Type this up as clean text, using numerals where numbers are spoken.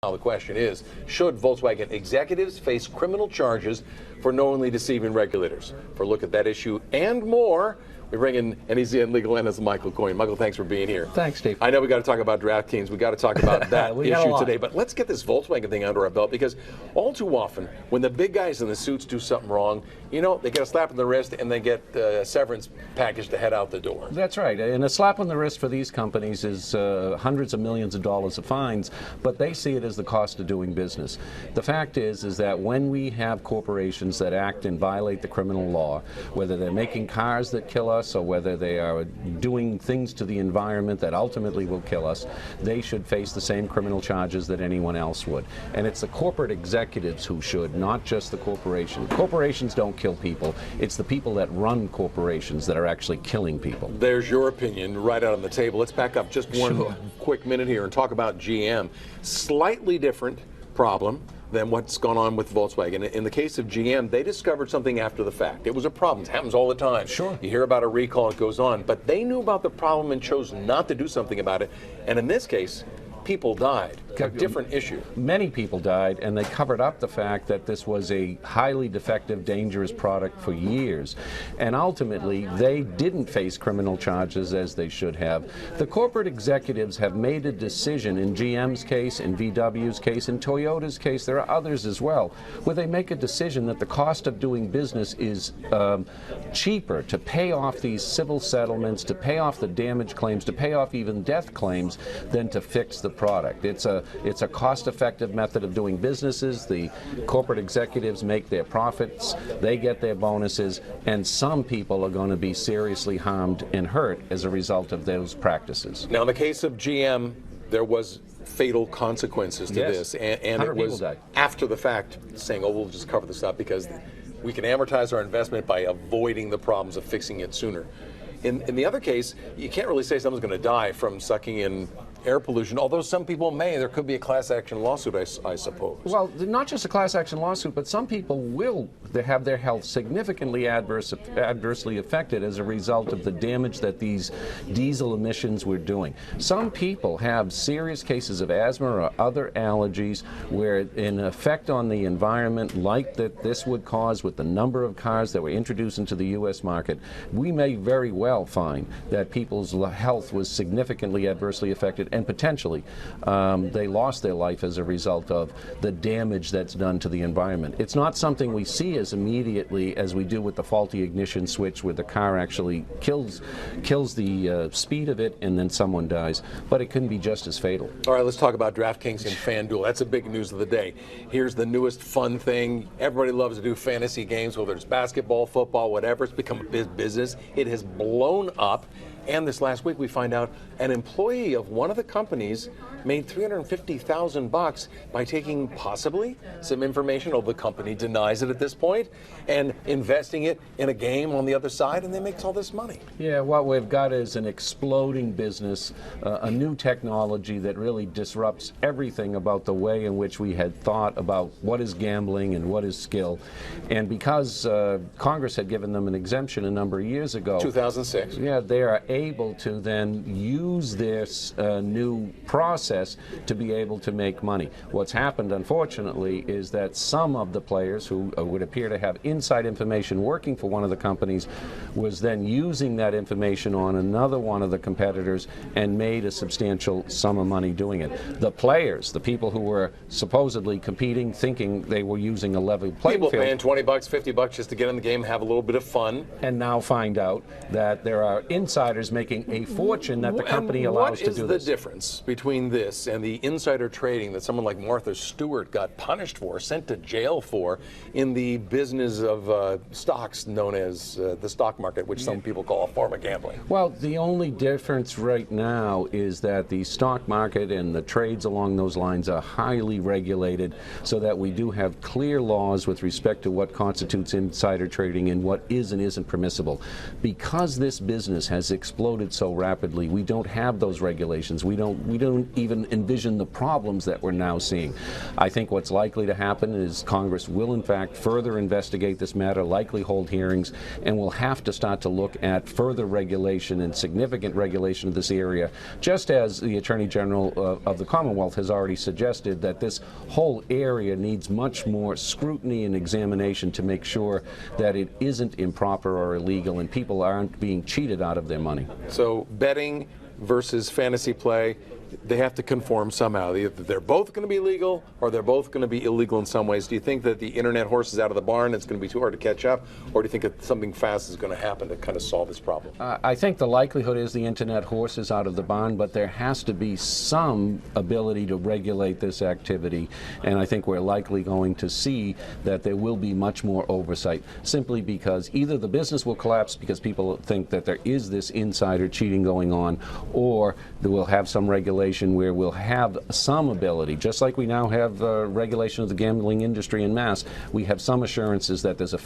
Now the question is, should Volkswagen executives face criminal charges for knowingly deceiving regulators? For a look at that issue and more, we bring in NECN legal analyst Michael Coyne. Michael, thanks for being here. Thanks, Steve. I know we got to talk about DraftKings. We got to talk about that issue today. But let's get this Volkswagen thing under our belt, because all too often, when the big guys in the suits do something wrong, you know, they get a slap on the wrist and they get a severance package to head out the door. That's right. And a slap on the wrist for these companies is hundreds of millions of dollars of fines, but they see it as the cost of doing business. The fact is that when we have corporations that act and violate the criminal law, whether they're making cars that kill us or whether they are doing things to the environment that ultimately will kill us, they should face the same criminal charges that anyone else would. And it's the corporate executives who should, not just the corporation. Corporations don't kill people. It's the people that run corporations that are actually killing people. There's your opinion right out on the table. Let's back up just one quick minute here and talk about GM. Slightly different problem than what's gone on with Volkswagen. In the case of GM, they discovered something after the fact. It was a problem. It happens all the time. Sure. You hear about a recall, it goes on. But they knew about the problem and chose not to do something about it. And in this case, people died. A different issue. Many people died, and they covered up the fact that this was a highly defective, dangerous product for years. And ultimately, they didn't face criminal charges as they should have. The corporate executives have made a decision in GM's case, in VW's case, in Toyota's case, there are others as well, where they make a decision that the cost of doing business is cheaper to pay off these civil settlements, to pay off the damage claims, to pay off even death claims, than to fix the product. It's a cost-effective method of doing businesses. The corporate executives make their profits, they get their bonuses, and some people are going to be seriously harmed and hurt as a result of those practices. Now, in the case of GM, there was fatal consequences to this, and it was after the fact, saying, oh, we'll just cover this up because we can amortize our investment by avoiding the problems of fixing it sooner. In the other case, you can't really say someone's going to die from sucking in air pollution, although some people may. There could be a class action lawsuit, I suppose. Well, not just a class action lawsuit, but some people will have their health significantly adversely affected as a result of the damage that these diesel emissions were doing. Some people have serious cases of asthma or other allergies where an effect on the environment like that this would cause with the number of cars that were introduced into the U.S. market, we may very well find that people's health was significantly adversely affected, and potentially they lost their life as a result of the damage that's done to the environment. It's not something we see as immediately as we do with the faulty ignition switch, where the car actually kills the speed of it and then someone dies, but it can be just as fatal. All right, let's talk about DraftKings and FanDuel. That's the big news of the day. Here's the newest fun thing. Everybody loves to do fantasy games, whether it's basketball, football, whatever. It's become a big business. It has blown up. And this last week we find out an employee of one of the companies made $350,000 by taking possibly some information, although the company denies it at this point, and investing it in a game on the other side, and they make all this money. Yeah, what we've got is an exploding business, a new technology that really disrupts everything about the way in which we had thought about what is gambling and what is skill. And because Congress had given them an exemption a number of years ago, 2006. Yeah, they are able to then use this new process to be able to make money. What's happened, unfortunately, is that some of the players who would appear to have inside information working for one of the companies was then using that information on another one of the competitors and made a substantial sum of money doing it. The players, the people who were supposedly competing, thinking they were using a level playing field. People paying $20, $50 just to get in the game, have a little bit of fun. And now find out that there are insiders making a fortune that the company allows to do this. What is the difference between this and the insider trading that someone like Martha Stewart got punished for, sent to jail for, in the business of stocks known as the stock market, which some people call a form of gambling? Well, the only difference right now is that the stock market and the trades along those lines are highly regulated, so that we do have clear laws with respect to what constitutes insider trading and what is and isn't permissible. Because this business has exploded exploded so rapidly. We don't have those regulations. We don't even envision the problems that we're now seeing. I think what's likely to happen is Congress will in fact further investigate this matter, likely hold hearings, and we'll have to start to look at further regulation and significant regulation of this area, just as the Attorney General of the Commonwealth has already suggested that this whole area needs much more scrutiny and examination to make sure that it isn't improper or illegal and people aren't being cheated out of their money. So betting versus fantasy play, they have to conform somehow. Either they're both going to be legal or they're both going to be illegal in some ways. Do you think that the internet horse is out of the barn, it's going to be too hard to catch up, or do you think that something fast is going to happen to kind of solve this problem? I think the likelihood is the internet horse is out of the barn, but there has to be some ability to regulate this activity, and I think we're likely going to see that there will be much more oversight, simply because either the business will collapse because people think that there is this insider cheating going on, or they will have some regulation where we'll have some ability, just like we now have regulation of the gambling industry en masse, we have some assurances that there's a